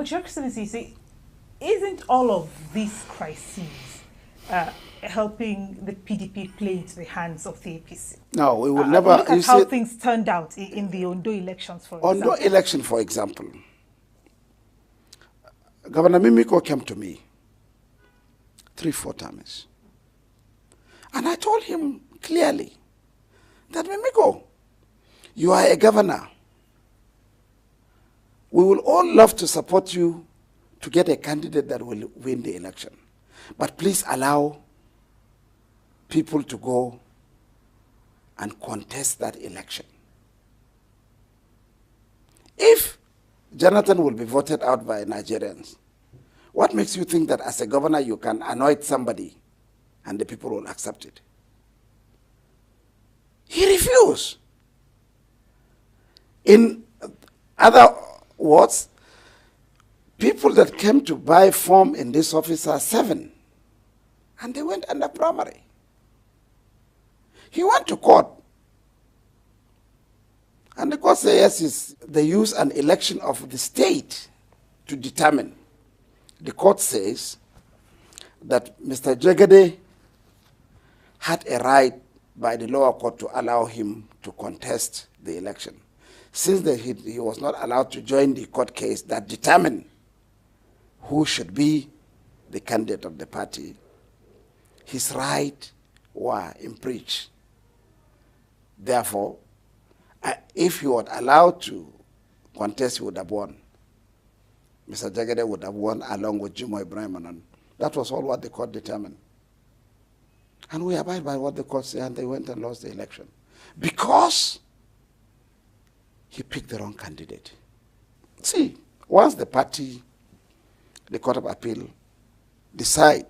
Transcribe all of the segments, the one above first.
But Your Excellency, see, isn't all of these crises helping the PDP play into the hands of the APC? No, we will never. Look at how things turned out in the Ondo elections, for example. Ondo election, for example, Governor Mimiko came to me 3-4 times. And I told him clearly that, Mimiko, you are a governor. We will all love to support you to get a candidate that will win the election. But please allow people to go and contest that election. If Jonathan will be voted out by Nigerians, what makes you think that as a governor you can anoint somebody and the people will accept it? He refused. In other words, people that came to buy form in this office are 7, and they went under primary. He went to court, and the court said yes, they use an election of the state to determine. The court says that Mr. Jagade had a right by the lower court to allow him to contest the election. Since he was not allowed to join the court case that determined who should be the candidate of the party, his rights were impeached. Therefore, if he was allowed to contest, he would have won. Mr. Jagade would have won along with Jimo Ibrahim, and that was all what the court determined. And we abide by what the court said, and they went and lost the election because he picked the wrong candidate. See, once the party, the Court of Appeal, decide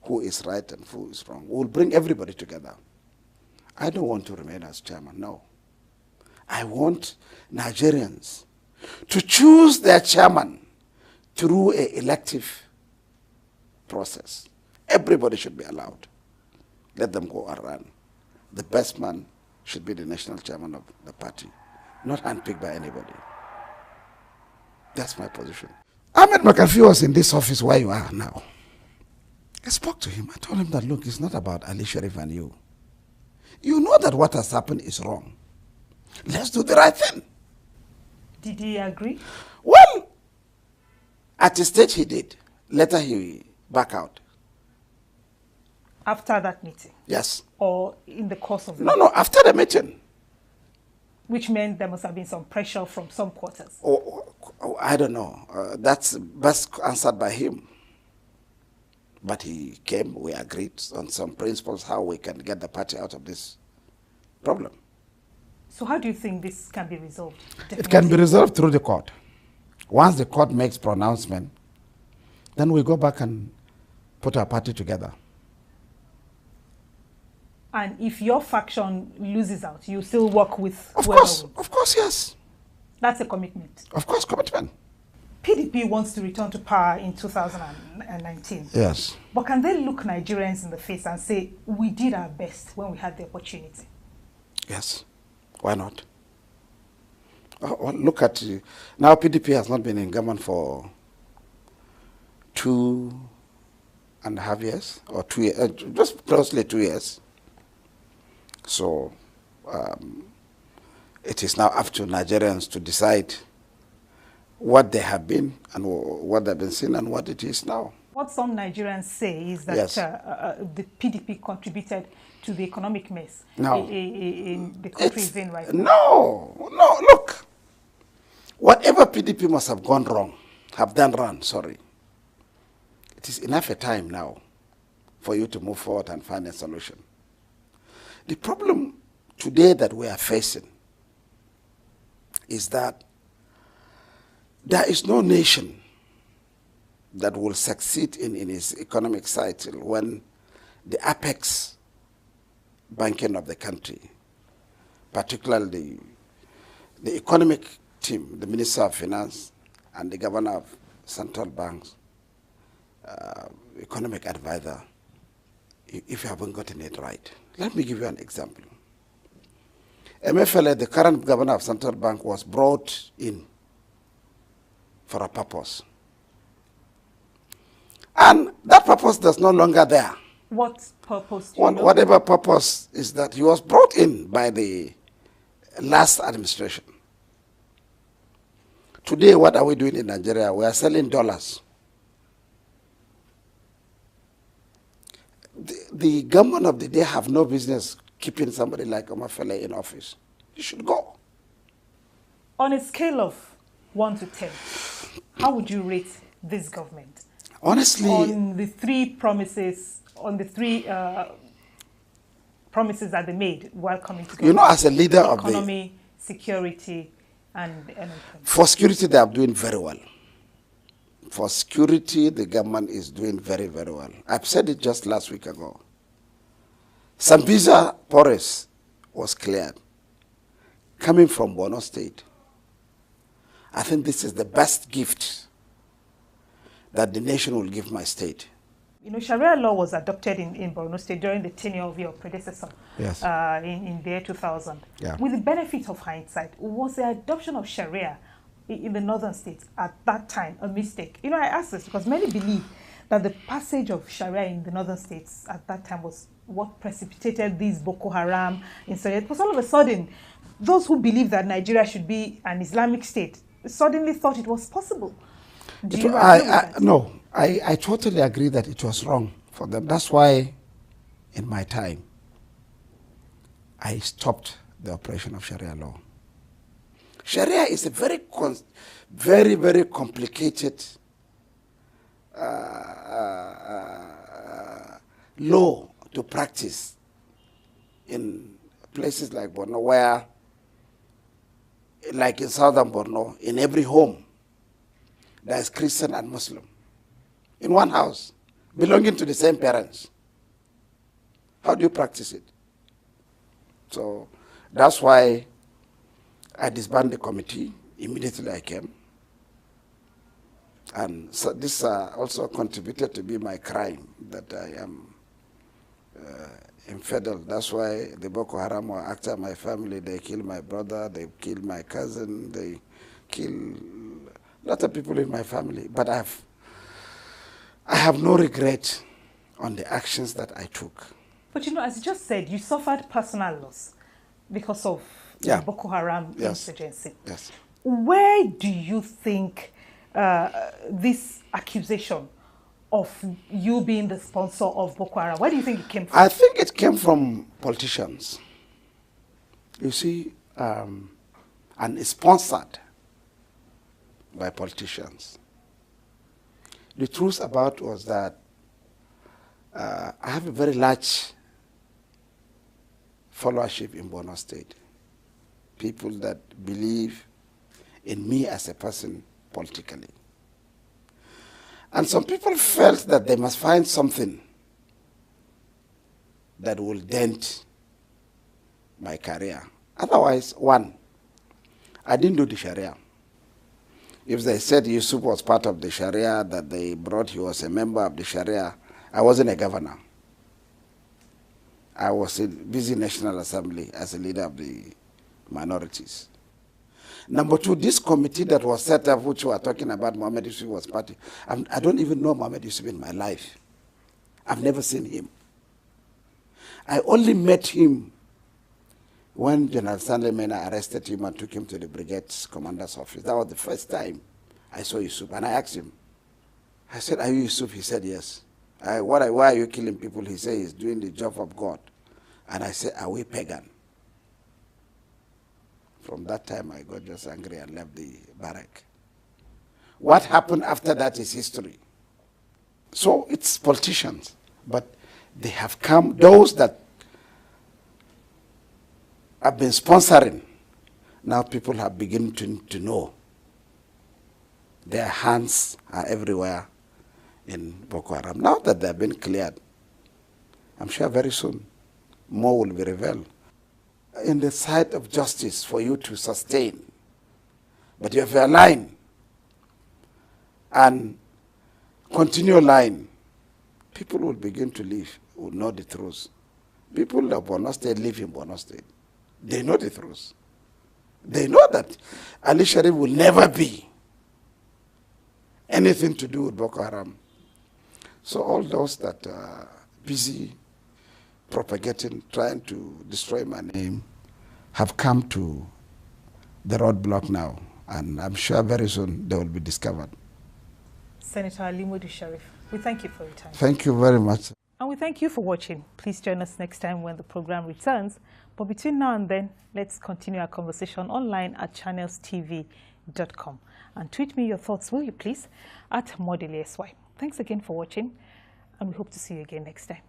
who is right and who is wrong, we'll bring everybody together. I don't want to remain as chairman, no. I want Nigerians to choose their chairman through an elective process. Everybody should be allowed. Let them go and run. The best man should be the national chairman of the party, not handpicked by anybody. That's my position. Ahmed McAfee was in this office where you are now. I spoke to him. I told him that, look, it's not about Ali Sharif and you. You know that what has happened is wrong. Let's do the right thing. Did he agree? Well, at a stage he did. Later he backed out. After that meeting? Yes. Or in the course of the meeting? No, after the meeting. Which meant there must have been some pressure from some quarters. Oh, I don't know. That's best answered by him. But he came, we agreed on some principles how we can get the party out of this problem. So how do you think this can be resolved? Definitely. It can be resolved through the court. Once the court makes pronouncement, then we go back and put our party together. And if your faction loses out, you still work with Of course, yes. That's a commitment. Of course, commitment. PDP wants to return to power in 2019. Yes. But can they look Nigerians in the face and say, we did our best when we had the opportunity? Yes. Why not? Well, look at, now PDP has not been in government for 2.5 years, or 2 years, just closely 2 years. So it is now up to Nigerians to decide what they have been and what they've been seeing and what it is now. What some Nigerians say is that yes. The PDP contributed to the economic mess no. in the country is in right now. No, look. Whatever PDP must have gone wrong, have done wrong, sorry. It is enough a time now for you to move forward and find a solution. The problem today that we are facing is that there is no nation that will succeed in its economic cycle when the apex banking of the country, particularly the economic team, the Minister of Finance and the Governor of Central Banks, economic advisor, if you haven't gotten it right. Let me give you an example. MFLA, the current Governor of Central Bank, was brought in for a purpose. And that purpose is no longer there. What purpose do you know? Whatever purpose is that he was brought in by the last administration. Today, what are we doing in Nigeria? We are selling dollars. The government of the day have no business keeping somebody like Omafele in office. He should go. On a scale of 1 to 10, how would you rate this government? Honestly, on the three promises that they made while coming to government. You know, as a leader of the economy, security, and anything. For security, they are doing very well. For security, the government is doing very, very well. I've said it just last week ago. Sambisa Forest was cleared. Coming from Borno State, I think this is the best gift that the nation will give my state. You know, Sharia law was adopted in Borno State during the tenure of your predecessor. Yes. In the year 2000. Yeah. With the benefit of hindsight, was the adoption of Sharia in the northern states at that time a mistake? You know, I ask this because many believe that the passage of Sharia in the northern states at that time was what precipitated these Boko Haram insurgencies. Because all of a sudden, those who believe that Nigeria should be an Islamic state suddenly thought it was possible. Do you agree with that? No, I totally agree that it was wrong for them. That's why, in my time, I stopped the operation of Sharia law. Sharia is a very, very complicated law to practice in places like Borno, where, like in southern Borno, in every home, there is Christian and Muslim in one house, belonging to the same parents. How do you practice it? So that's why I disbanded the committee. Immediately I came. And so this also contributed to be my crime, that I am infidel. That's why the Boko Haram were after my family. They killed my brother, they killed my cousin, they killed a lot of people in my family. But I have no regret on the actions that I took. But you know, as you just said, you suffered personal loss because of the Boko Haram insurgency. Yes. Where do you think this accusation of you being the sponsor of Boko Haram, where do you think it came from? I think it came from politicians. You see, and it's sponsored by politicians. The truth about was that I have a very large followership in Borno State. People that believe in me as a person politically. And some people felt that they must find something that will dent my career. Otherwise, one, I didn't do the Sharia. If they said Yusuf was part of the Sharia, that they brought, he was a member of the Sharia, I wasn't a governor. I was in busy National Assembly as a leader of the minorities. Number two, this committee that was set up, which we are talking about, Mohammed Yusuf was part of, I don't even know Mohammed Yusuf in my life. I've never seen him. I only met him when General Stanley Mena arrested him and took him to the brigade's commander's office. That was the first time I saw Yusuf. And I asked him, I said, "Are you Yusuf?" He said, "Yes." Why are you killing people? He said, "He's doing the job of God." And I said, "Are we pagan?" From that time, I got just angry and left the barrack. What happened after that is history. So it's politicians, but they have come, those that have been sponsoring, now people have begun to know. Their hands are everywhere in Boko Haram. Now that they have been cleared, I'm sure very soon more will be revealed. In the sight of justice for you to sustain, but if you align and continue lying, people will begin to live, will know the truth. People of Borno State live in Borno State. They know the truth. They know that Ali Sharif will never be anything to do with Boko Haram. So all those that are busy propagating, trying to destroy my name, have come to the roadblock now, and I'm sure very soon they will be discovered. Senator Alimodu Sharif, we thank you for your time. Thank you very much. And we thank you for watching. Please join us next time when the program returns. But between now and then, let's continue our conversation online at channelstv.com. And tweet me your thoughts, will you please, at @ModeliSY. Thanks again for watching, and we hope to see you again next time.